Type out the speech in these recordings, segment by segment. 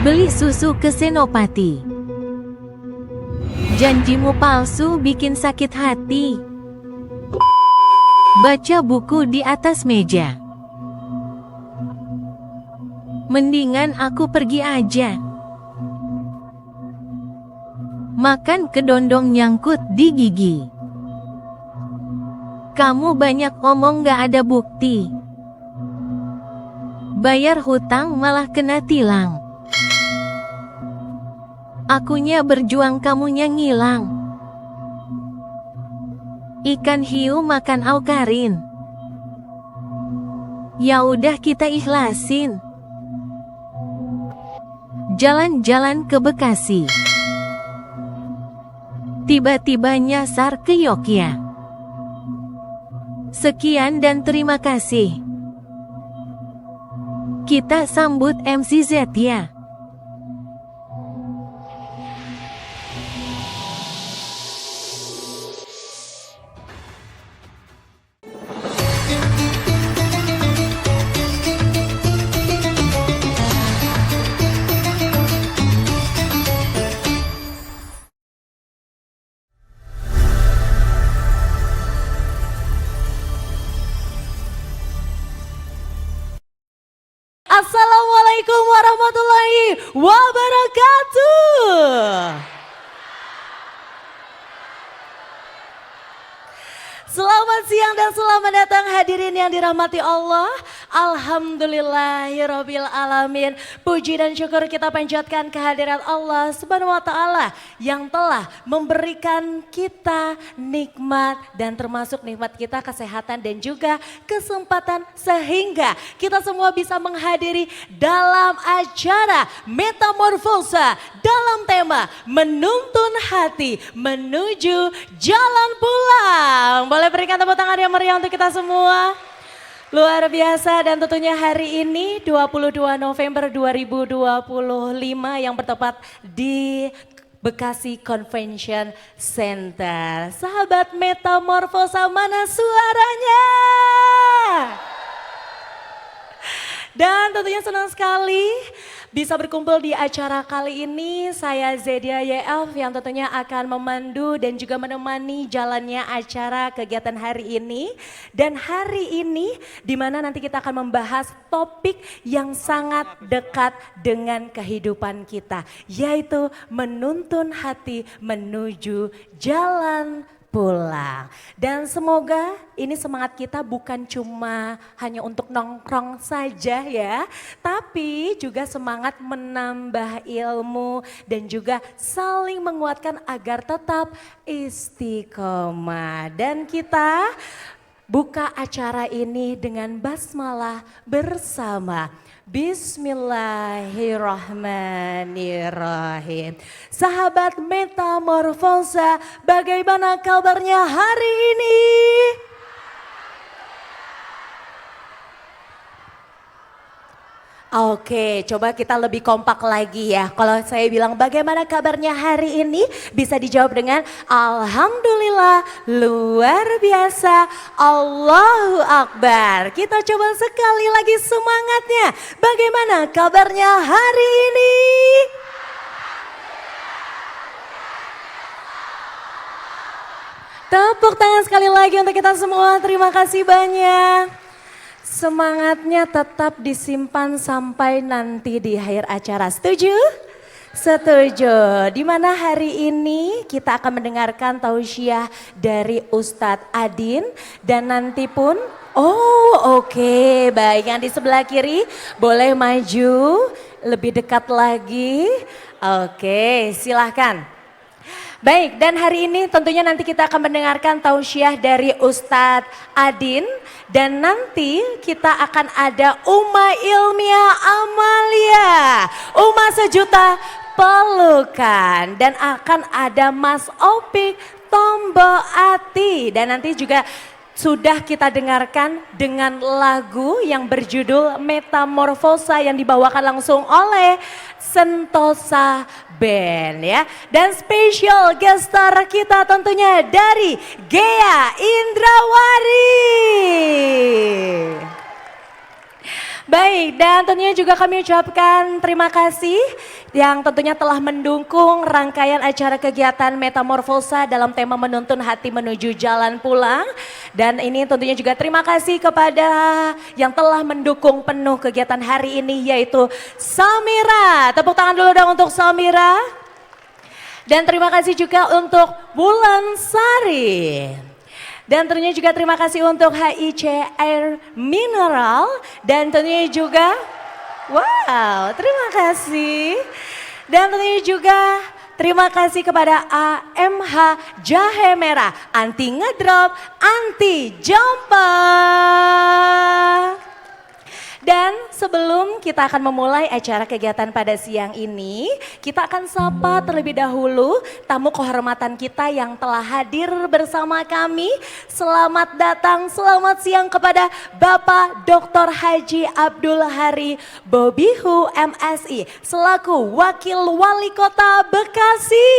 Beli susu ke Senopati. Janjimu palsu bikin sakit hati. Baca buku di atas meja. Mendingan aku pergi aja. Makan kedondong nyangkut di gigi. Kamu banyak omong gak ada bukti. Bayar hutang malah kena tilang. Akunya berjuang kamunya ngilang. Ikan hiu makan aukarin. Ya udah kita ikhlasin. Jalan-jalan ke Bekasi. Tiba-tiba nyasar ke Yogyakarta. Sekian dan terima kasih. Kita sambut MCZ ya. Assalamualaikum warahmatullahi wabarakatuh. Selamat siang dan selamat datang hadirin yang dirahmati Allah. Alhamdulillahirabbil alamin. Puji dan syukur kita panjatkan kehadirat Allah Subhanahu wa taala yang telah memberikan kita nikmat dan termasuk nikmat kita kesehatan dan juga kesempatan sehingga kita semua bisa menghadiri dalam acara Metamorfosa dalam tema menuntun hati menuju jalan pulang. Boleh berikan tepuk tangan yang meriah untuk kita semua. Luar biasa dan tentunya hari ini 22 November 2025 yang bertepat di Bekasi Convention Center. Sahabat Metamorfosa mana suaranya? Dan tentunya senang sekali bisa berkumpul di acara kali ini. Saya Zedia YF yang tentunya akan memandu dan juga menemani jalannya acara kegiatan hari ini. Dan hari ini di mana nanti kita akan membahas topik yang sangat dekat dengan kehidupan kita. Yaitu menuntun hati menuju jalan pulang. Dan semoga ini semangat kita bukan cuma hanya untuk nongkrong saja ya. Tapi juga semangat menambah ilmu dan juga saling menguatkan agar tetap istiqomah. Dan kita buka acara ini dengan basmalah bersama. Bismillahirrahmanirrahim. Sahabat Metamorfosa, bagaimana kabarnya hari ini? Oke, coba kita lebih kompak lagi ya. Kalau saya bilang bagaimana kabarnya hari ini, bisa dijawab dengan Alhamdulillah, luar biasa, Allahu Akbar. Kita coba sekali lagi semangatnya. Bagaimana kabarnya hari ini? Tepuk tangan sekali lagi untuk kita semua, terima kasih banyak. Semangatnya tetap disimpan sampai nanti di akhir acara. Setuju? Setuju. Dimana hari ini kita akan mendengarkan tausiah dari Ustadz Adin. Dan nanti pun, oke, baik, yang di sebelah kiri boleh maju lebih dekat lagi. Oke, silahkan. Baik, dan hari ini tentunya nanti kita akan mendengarkan tausiah dari Ustadz Adin. Dan nanti kita akan ada Uma Ilmiah Amalia, Uma sejuta pelukan. Dan akan ada Mas Opik Tombo Ati. Dan nanti juga sudah kita dengarkan dengan lagu yang berjudul Metamorfosa yang dibawakan langsung oleh Sentosa Band ya. Dan spesial guest star kita tentunya dari Ghea Indrawari. Baik, dan tentunya juga kami ucapkan terima kasih yang tentunya telah mendukung rangkaian acara kegiatan Metamorfosa dalam tema menuntun hati menuju jalan pulang. Dan ini tentunya juga terima kasih kepada yang telah mendukung penuh kegiatan hari ini yaitu Samira. Tepuk tangan dulu dong untuk Samira. Dan terima kasih juga untuk Bulan Sari. Dan tentunya juga terima kasih untuk HIC Air Mineral dan tentunya juga, wow, terima kasih. Dan tentunya juga terima kasih kepada AMH Jahe Merah, anti ngedrop, anti jompa. Dan sebelum kita akan memulai acara kegiatan pada siang ini, kita akan sapa terlebih dahulu tamu kehormatan kita yang telah hadir bersama kami. Selamat datang, selamat siang kepada Bapak Dr. Haji Abdul Hari Bobihu MSI selaku Wakil Wali Kota Bekasi.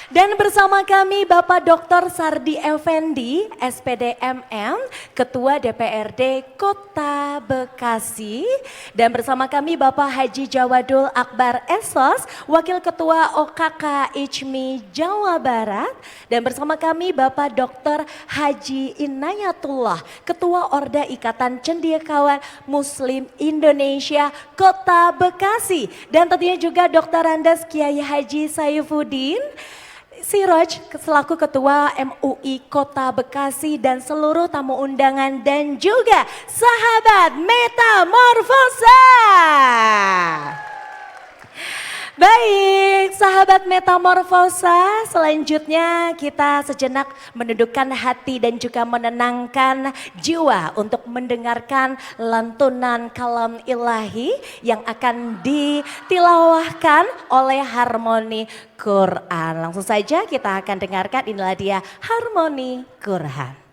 Dan bersama kami Bapak Dr. Sardi Effendi, SPD MM, Ketua DPRD Kota Bekasi. Dan bersama kami Bapak Haji Jawadul Akbar Esos, Wakil Ketua OKK ICMI Jawa Barat. Dan bersama kami Bapak Dr. Haji Inayatullah, Ketua Orda Ikatan Cendekiawan Muslim Indonesia Kota Bekasi. Dan tentunya juga Dr. Andes Kiai Haji Saifuddin Siroj selaku Ketua MUI Kota Bekasi dan seluruh tamu undangan dan juga sahabat Metamorfosa. Baik, sahabat Metamorfosa, selanjutnya kita sejenak mendudukkan hati dan juga menenangkan jiwa untuk mendengarkan lantunan kalam ilahi yang akan ditilawahkan oleh Harmoni Quran. Langsung saja kita akan dengarkan, inilah dia Harmoni Quran.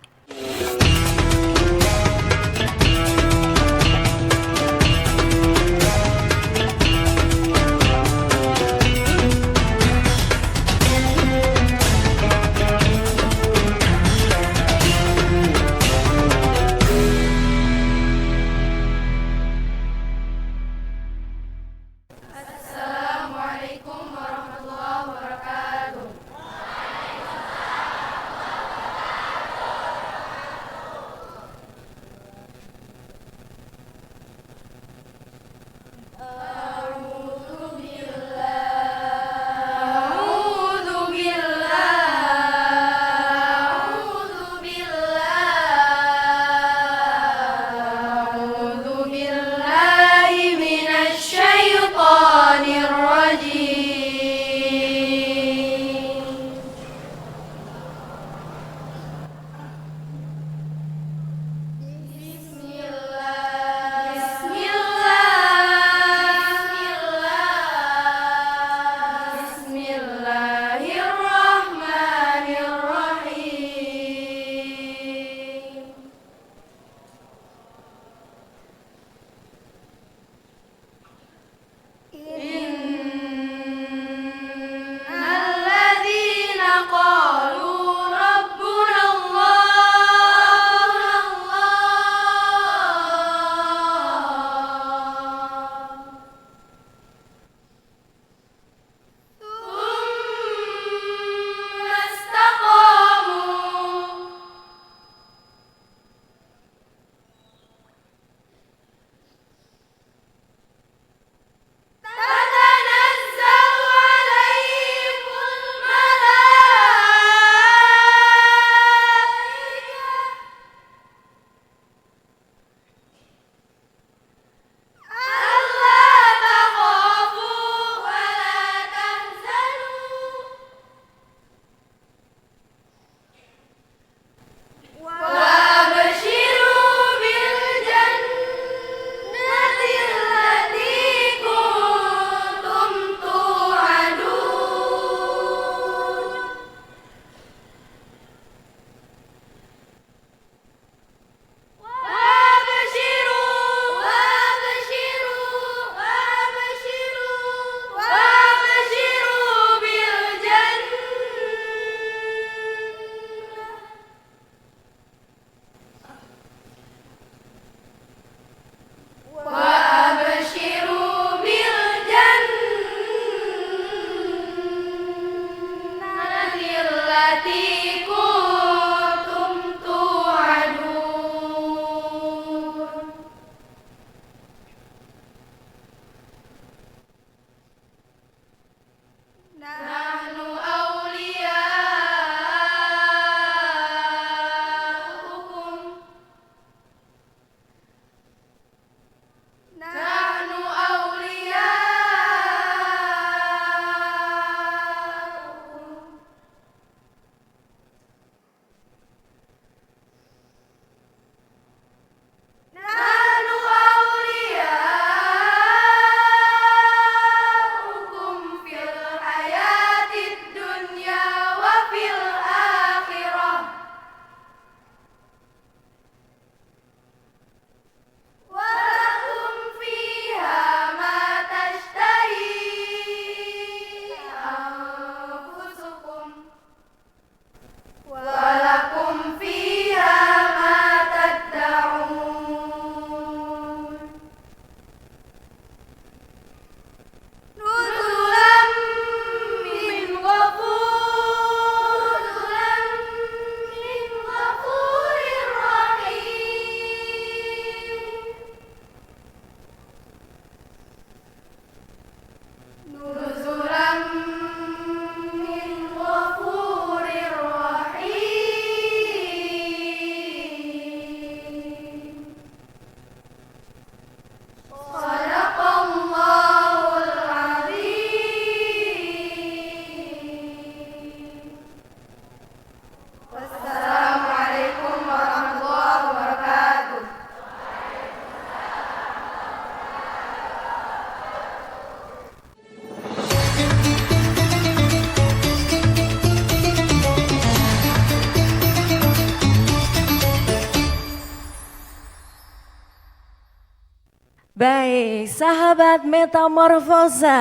نزلا من غفور رحيم صدق الله العظيم والسلام عليكم ورحمة الله وبركاته. Baik, sahabat Metamorfosa,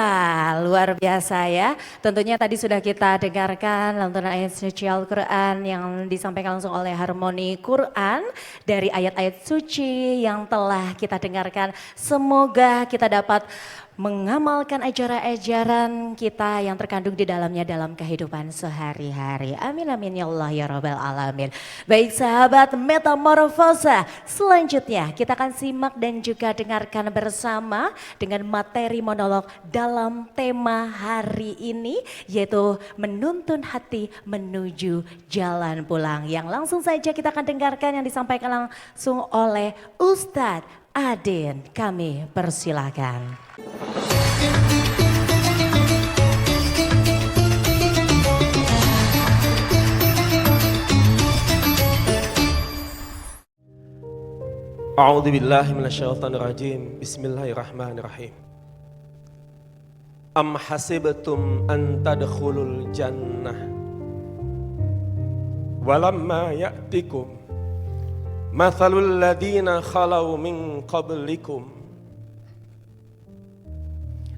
luar biasa ya. Tentunya tadi sudah kita dengarkan lantunan ayat suci Al-Quran yang disampaikan langsung oleh Harmoni Quran dari ayat-ayat suci yang telah kita dengarkan. Semoga kita dapat mengamalkan ajaran-ajaran kita yang terkandung di dalamnya dalam kehidupan sehari-hari. Amin amin ya Allah ya Rabbal Alamin. Baik sahabat Metamorfosa, selanjutnya kita akan simak dan juga dengarkan bersama dengan materi monolog dalam tema hari ini, yaitu menuntun hati menuju jalan pulang. Yang langsung saja kita akan dengarkan yang disampaikan langsung oleh Ustadz Adin. Kami persilakan. A'udzu billahi minasyaitonir rajim. Bismillahirrahmanirrahim. Am hasibtum an tadkhulul jannah walamma ya'tikum mathalul ladzina khalau min qablikum.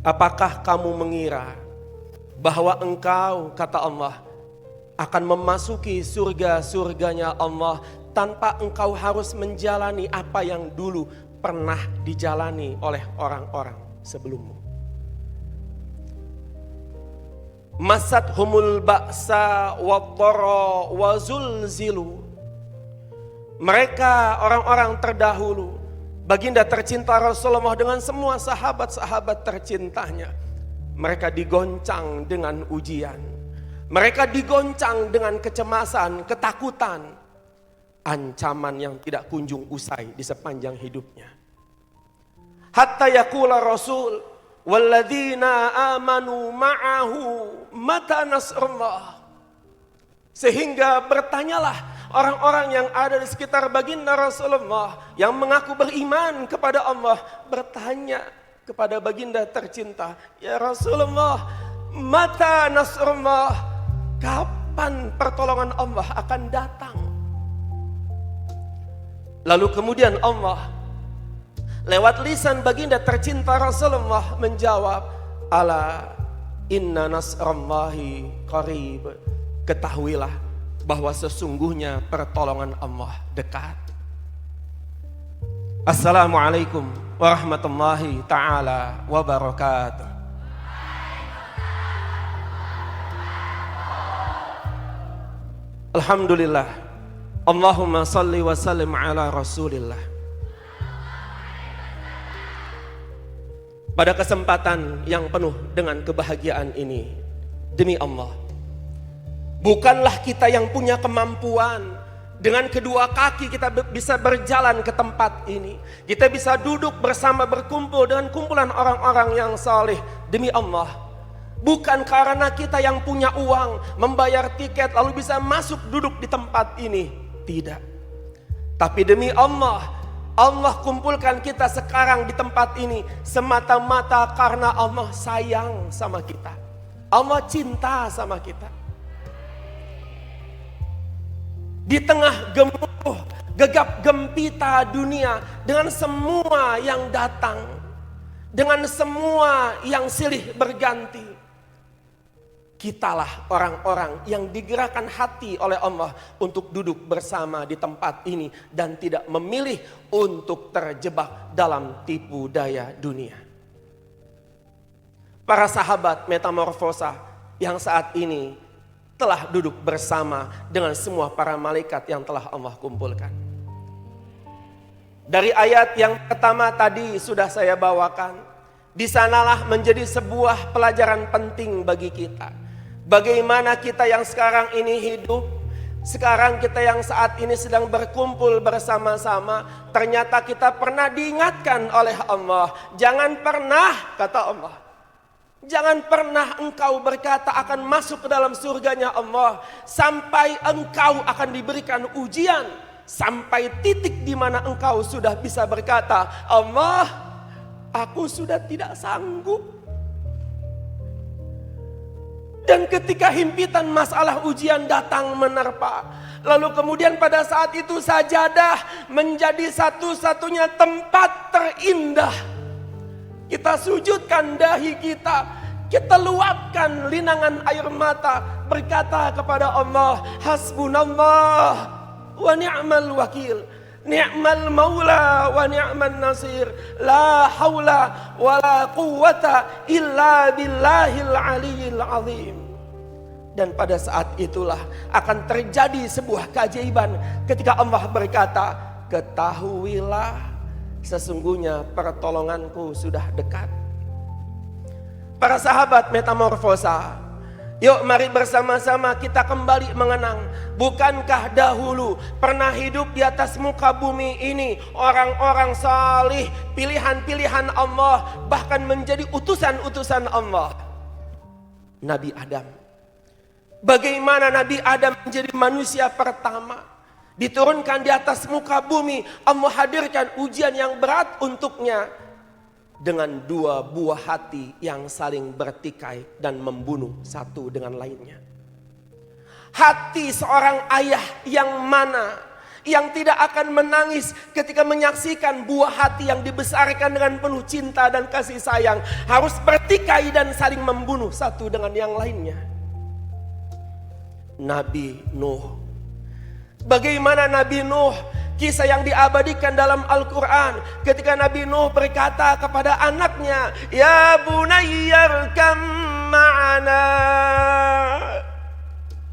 Apakah kamu mengira bahwa engkau, kata Allah, akan memasuki surga-surganya Allah tanpa engkau harus menjalani apa yang dulu pernah dijalani oleh orang-orang sebelummu. Masathumul ba'sa wadh-dharra wa zulzilu. Mereka orang-orang terdahulu, baginda tercinta Rasulullah dengan semua sahabat-sahabat tercintanya, mereka digoncang dengan ujian. Mereka digoncang dengan kecemasan, ketakutan, ancaman yang tidak kunjung usai di sepanjang hidupnya. Hatta yaqula Rasul walladzina amanu ma'ahu mata nasrullah. Sehingga bertanyalah orang-orang yang ada di sekitar baginda Rasulullah yang mengaku beriman kepada Allah, bertanya kepada baginda tercinta, ya Rasulullah, mata nasrullah, kapan pertolongan Allah akan datang? Lalu kemudian Allah lewat lisan baginda tercinta Rasulullah menjawab, ala inna nasrallahi qarib. Ketahuilah bahwa sesungguhnya pertolongan Allah dekat. Assalamualaikum warahmatullahi ta'ala wabarakatuh. Alhamdulillah. Allahumma salli wa sallim ala rasulillah. Pada kesempatan yang penuh dengan kebahagiaan ini, demi Allah, bukanlah kita yang punya kemampuan dengan kedua kaki kita bisa berjalan ke tempat ini. Kita bisa duduk bersama berkumpul dengan kumpulan orang-orang yang saleh. Demi Allah, bukan karena kita yang punya uang membayar tiket lalu bisa masuk duduk di tempat ini. Tidak. Tapi demi Allah, Allah kumpulkan kita sekarang di tempat ini semata-mata karena Allah sayang sama kita. Allah cinta sama kita. Di tengah gemuruh, gegap gempita dunia dengan semua yang datang, dengan semua yang silih berganti, kitalah orang-orang yang digerakkan hati oleh Allah untuk duduk bersama di tempat ini dan tidak memilih untuk terjebak dalam tipu daya dunia. Para sahabat Metamorfosa yang saat ini telah duduk bersama dengan semua para malaikat yang telah Allah kumpulkan. Dari ayat yang pertama tadi sudah saya bawakan, Di sanalah menjadi sebuah pelajaran penting bagi kita. Bagaimana kita yang sekarang ini hidup, sekarang kita yang saat ini sedang berkumpul bersama-sama, ternyata kita pernah diingatkan oleh Allah. Jangan pernah, kata Allah, jangan pernah engkau berkata akan masuk ke dalam surganya Allah sampai engkau akan diberikan ujian, sampai titik di mana engkau sudah bisa berkata, Allah, aku sudah tidak sanggup. Dan ketika himpitan masalah ujian datang menerpa, lalu kemudian pada saat itu sajadah menjadi satu-satunya tempat terindah. Kita sujudkan dahi kita, kita luapkan linangan air mata, berkata kepada Allah, hasbunallah wa ni'mal wakil, ni'mal maula wa ni'man nasir, la haula wa la quwwata illa billahil aliyil azim. Dan pada saat itulah akan terjadi sebuah keajaiban ketika Allah berkata, ketahuilah sesungguhnya pertolonganku sudah dekat. Para sahabat metamorfosa, yuk mari bersama-sama kita kembali mengenang. Bukankah dahulu pernah hidup di atas muka bumi ini orang-orang salih, pilihan-pilihan Allah, bahkan menjadi utusan-utusan Allah. Nabi Adam. Bagaimana Nabi Adam menjadi manusia pertama, diturunkan di atas muka bumi, Allah hadirkan ujian yang berat untuknya dengan dua buah hati yang saling bertikai dan membunuh satu dengan lainnya. Hati seorang ayah yang mana yang tidak akan menangis ketika menyaksikan buah hati yang dibesarkan dengan penuh cinta dan kasih sayang harus bertikai dan saling membunuh satu dengan yang lainnya. Nabi Nuh. Bagaimana Nabi Nuh, kisah yang diabadikan dalam Al-Quran ketika Nabi Nuh berkata kepada anaknya, ya bunayya rkam ma'ana.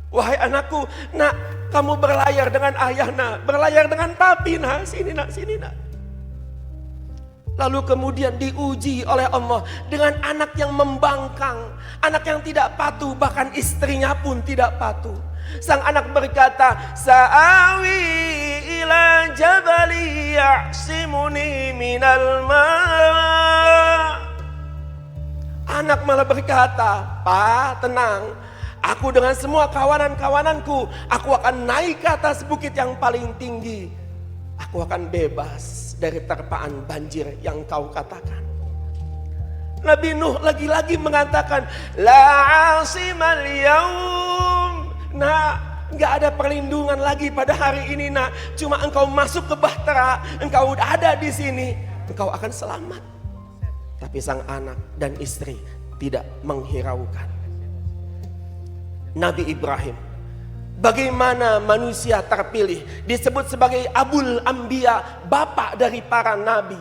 Wahai anakku, nak, kamu berlayar dengan ayah, nak, berlayar dengan papi, nak, sini nak, sini nak. Lalu kemudian diuji oleh Allah dengan anak yang membangkang, anak yang tidak patuh, bahkan istrinya pun tidak patuh. Sang anak berkata, sa'awi ila jabali ya'simuni minal ma'. Anak malah berkata, Pak, tenang, aku dengan semua kawanan-kawananku, aku akan naik ke atas bukit yang paling tinggi. Aku akan bebas dari terpaan banjir yang kau katakan. Nabi Nuh lagi-lagi mengatakan, la asimal yaum. Nah, gak ada perlindungan lagi pada hari ini, nak. Cuma engkau masuk ke bahtera, engkau udah ada di sini, engkau akan selamat. Tapi sang anak dan istri tidak menghiraukan. Nabi Ibrahim. Bagaimana manusia terpilih disebut sebagai Abul Anbiya, bapak dari para nabi.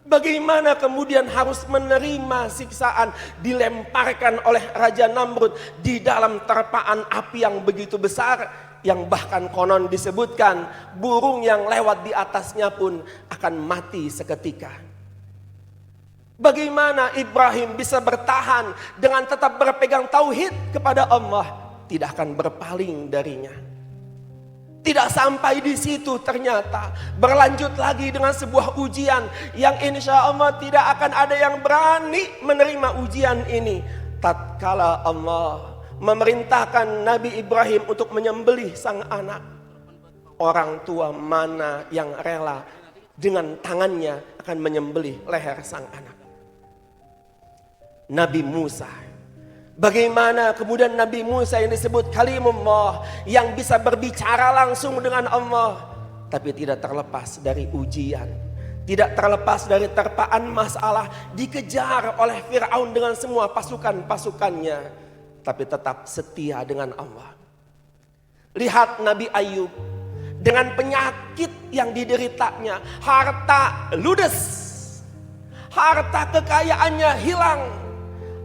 Bagaimana kemudian harus menerima siksaan, dilemparkan oleh Raja Namrud di dalam terpaan api yang begitu besar, yang bahkan konon disebutkan burung yang lewat di atasnya pun akan mati seketika. Bagaimana Ibrahim bisa bertahan dengan tetap berpegang tauhid kepada Allah, tidak akan berpaling darinya. Tidak sampai di situ, ternyata berlanjut lagi dengan sebuah ujian yang insya Allah tidak akan ada yang berani menerima ujian ini. Tatkala Allah memerintahkan Nabi Ibrahim untuk menyembelih sang anak, orang tua mana yang rela dengan tangannya akan menyembelih leher sang anak? Nabi Musa. Bagaimana kemudian Nabi Musa yang disebut kalimullah, yang bisa berbicara langsung dengan Allah, tapi tidak terlepas dari ujian, tidak terlepas dari terpaan masalah, dikejar oleh Fir'aun dengan semua pasukan-pasukannya, tapi tetap setia dengan Allah. Lihat Nabi Ayub dengan penyakit yang dideritanya, harta ludes, harta kekayaannya hilang.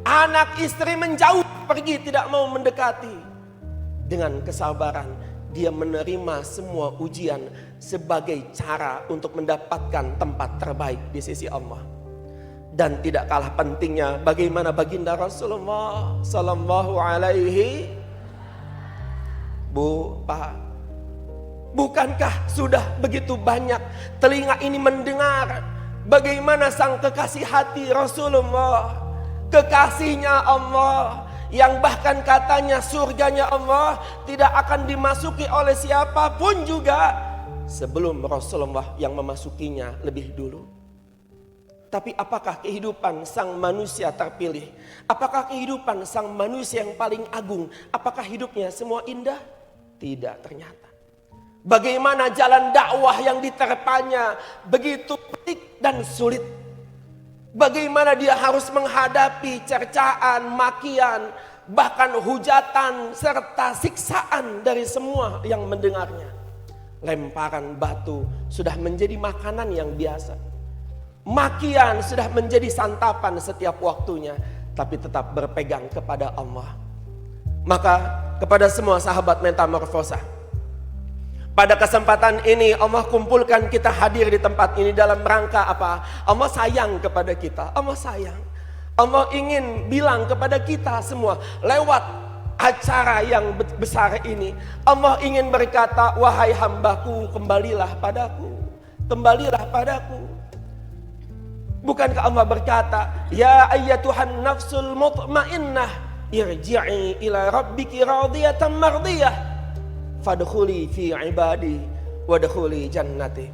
Anak istri menjauh pergi, tidak mau mendekati. Dengan kesabaran dia menerima semua ujian sebagai cara untuk mendapatkan tempat terbaik di sisi Allah. Dan tidak kalah pentingnya bagaimana baginda Rasulullah sallallahu alaihi. Bu, Pak, bukankah sudah begitu banyak telinga ini mendengar bagaimana sang kekasih hati Rasulullah, kekasihnya Allah, yang bahkan katanya surganya Allah tidak akan dimasuki oleh siapapun juga sebelum Rasulullah yang memasukinya lebih dulu. Tapi apakah kehidupan sang manusia terpilih? Apakah kehidupan sang manusia yang paling agung? Apakah hidupnya semua indah? Tidak ternyata. Bagaimana jalan dakwah yang diterpanya begitu pelik dan sulit. Bagaimana dia harus menghadapi cercaan, makian, bahkan hujatan serta siksaan dari semua yang mendengarnya. Lemparan batu sudah menjadi makanan yang biasa. Makian sudah menjadi santapan setiap waktunya, tapi tetap berpegang kepada Allah. Maka kepada semua sahabat Metamorfosa, pada kesempatan ini Allah kumpulkan kita hadir di tempat ini dalam rangka apa? Allah sayang kepada kita, Allah sayang. Allah ingin bilang kepada kita semua lewat acara yang besar ini. Allah ingin berkata, wahai hambaku, kembalilah padaku, kembalilah padaku. Bukankah Allah berkata, ya ayyatuhan nafsul mutmainnah, irji'i ila rabbiki radiyatan mardiyah, fadkhuli fi ibadi wadkhuli jannati.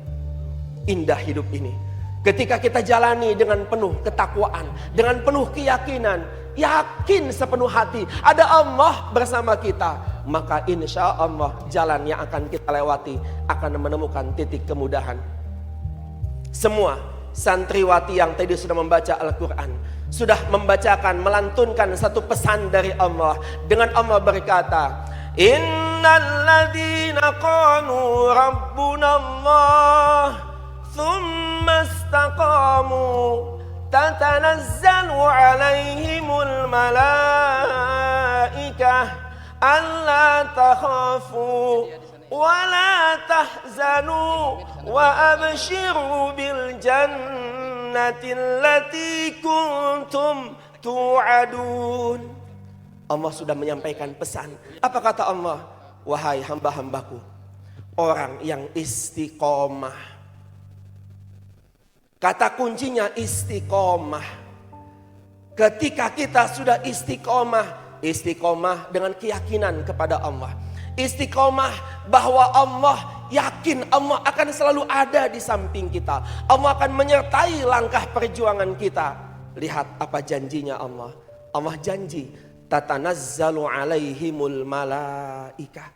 Indah hidup ini ketika kita jalani dengan penuh ketakwaan, dengan penuh keyakinan, yakin sepenuh hati ada Allah bersama kita, maka insya Allah jalan yang akan kita lewati akan menemukan titik kemudahan. Semua santriwati yang tadi sudah membaca Al-Quran, sudah membacakan, melantunkan satu pesan dari Allah. Dengan Allah berkata, innal ladzina qalu rabbuna Allah thumma istaqamu tatanazzalu alaihimul malaikah alla takhafu wala tahzanu wa abshiru bil jannati allati kuntum tu'adun. Allah sudah menyampaikan pesan. Apa kata Allah? Wahai hamba-hambaku, orang yang istiqomah. Kata kuncinya istiqomah. Ketika kita sudah istiqomah, istiqomah dengan keyakinan kepada Allah. Istiqomah bahwa Allah yakin Allah akan selalu ada di samping kita. Allah akan menyertai langkah perjuangan kita. Lihat apa janjinya Allah. Allah janji, tatanazzalu alaihimul malaikah.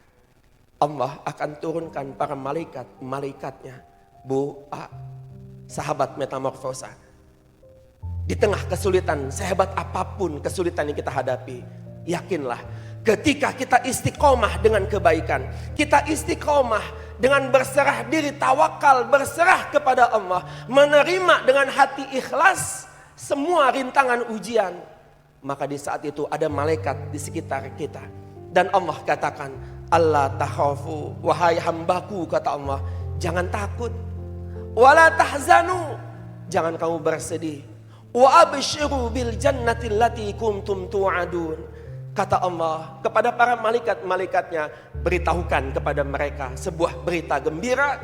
Allah akan turunkan para malaikatnya. Bu, sahabat Metamorfosa, di tengah kesulitan, sehebat apapun kesulitan yang kita hadapi, yakinlah ketika kita istiqomah dengan kebaikan, kita istiqomah dengan berserah diri, tawakal, berserah kepada Allah, menerima dengan hati ikhlas semua rintangan ujian, maka di saat itu ada malaikat di sekitar kita. Dan Allah katakan, Allah takhafu, wahai hambaku, kata Allah, jangan takut. Wala tahzanu, jangan kamu bersedih. Wa abshiru bil jannati allati kuntum tu'adun. Kata Allah kepada para malaikat-malaikatnya, beritahukan kepada mereka sebuah berita gembira,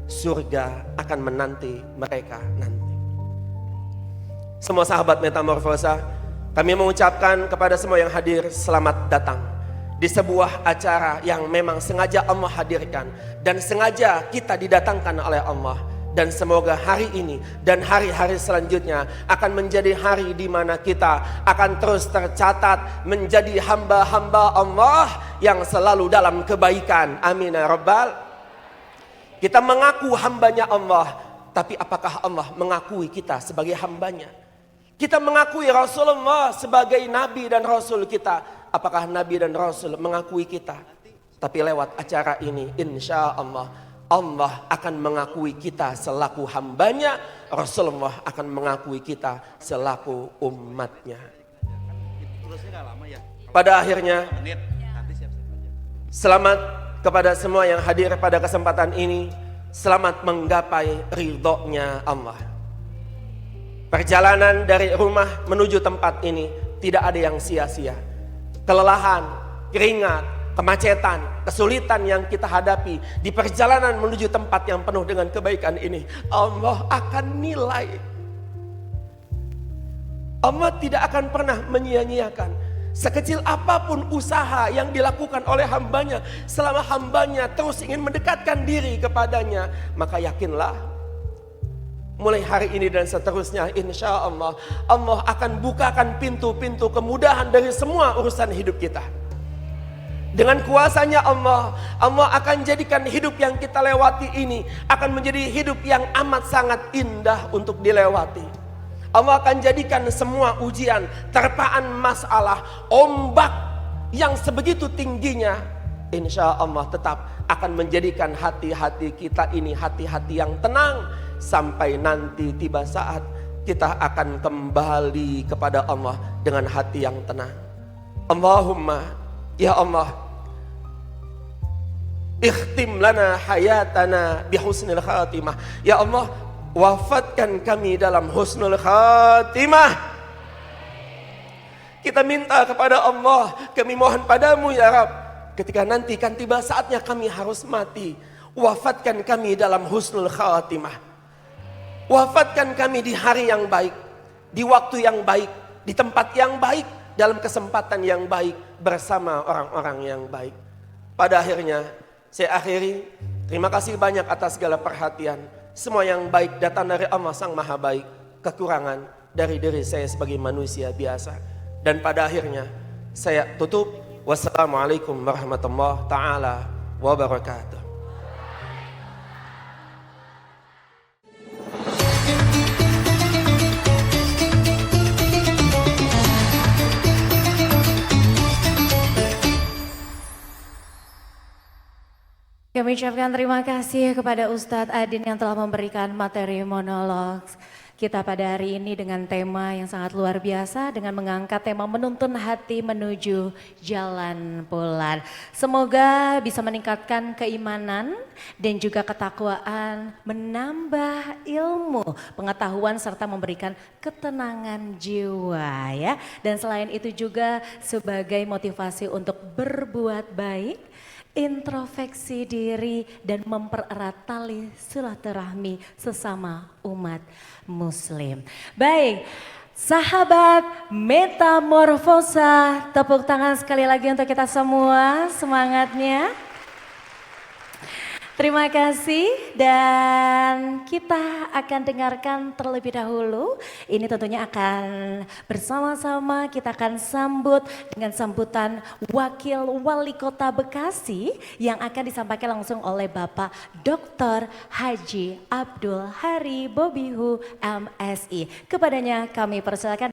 surga akan menanti mereka nanti. Semua sahabat Metamorfosa, kami mengucapkan kepada semua yang hadir, selamat datang di sebuah acara yang memang sengaja Allah hadirkan dan sengaja kita didatangkan oleh Allah. Dan semoga hari ini dan hari-hari selanjutnya akan menjadi hari di mana kita akan terus tercatat menjadi hamba-hamba Allah yang selalu dalam kebaikan. Amin ya Rabbal. Kita mengaku hambanya Allah, tapi apakah Allah mengakui kita sebagai hambanya? Kita mengakui Rasulullah sebagai Nabi dan Rasul kita. Apakah Nabi dan Rasul mengakui kita? Tapi lewat acara ini insya Allah Allah akan mengakui kita selaku hambanya, Rasulullah akan mengakui kita selaku umatnya. Pada akhirnya, selamat kepada semua yang hadir pada kesempatan ini. Selamat menggapai ridhonya Allah. Perjalanan dari rumah menuju tempat ini tidak ada yang sia-sia. Kelelahan, keringat, kemacetan, kesulitan yang kita hadapi di perjalanan menuju tempat yang penuh dengan kebaikan ini, Allah akan nilai. Allah tidak akan pernah menyia-nyiakan. Sekecil apapun usaha yang dilakukan oleh hambanya, selama hambanya terus ingin mendekatkan diri kepadanya, maka yakinlah, mulai hari ini dan seterusnya, insya Allah, Allah akan bukakan pintu-pintu kemudahan dari semua urusan hidup kita. Dengan kuasanya Allah, Allah akan jadikan hidup yang kita lewati ini akan menjadi hidup yang amat sangat indah untuk dilewati. Allah akan jadikan semua ujian, terpaan masalah, ombak yang sebegitu tingginya, insya Allah tetap akan menjadikan hati-hati kita ini hati-hati yang tenang. Sampai nanti tiba saat kita akan kembali kepada Allah dengan hati yang tenang. Allahumma, ya Allah, ikhtim lana hayatana bihusnil khatimah. Ya Allah, wafatkan kami dalam husnul khatimah. Kita minta kepada Allah, kami mohon padamu ya Rabb, ketika nanti kan tiba saatnya kami harus mati, wafatkan kami dalam husnul khatimah. Wafatkan kami di hari yang baik, di waktu yang baik, di tempat yang baik, dalam kesempatan yang baik, bersama orang-orang yang baik. Pada akhirnya, saya akhiri, terima kasih banyak atas segala perhatian. Semua yang baik datang dari Allah Sang Maha Baik, kekurangan dari diri saya sebagai manusia biasa. Dan pada akhirnya, saya tutup. Wassalamualaikum warahmatullahi ta'ala wabarakatuh. Kami ucapkan terima kasih kepada Ustadz Adin yang telah memberikan materi monolog kita pada hari ini dengan tema yang sangat luar biasa, dengan mengangkat tema menuntun hati menuju jalan pulang. Semoga bisa meningkatkan keimanan dan juga ketakwaan, menambah ilmu, pengetahuan serta memberikan ketenangan jiwa ya. Dan selain itu juga sebagai motivasi untuk berbuat baik, introspeksi diri dan mempererat tali silaturahmi sesama umat muslim. Baik, sahabat Metamorfosa, tepuk tangan sekali lagi untuk kita semua, semangatnya. Terima kasih dan kita akan dengarkan terlebih dahulu. Ini tentunya akan bersama-sama kita akan sambut dengan sambutan Wakil Wali Kota Bekasi yang akan disampaikan langsung oleh Bapak Dr. Haji Abdul Hari Bobihu MSI. Kepadanya kami persilakan.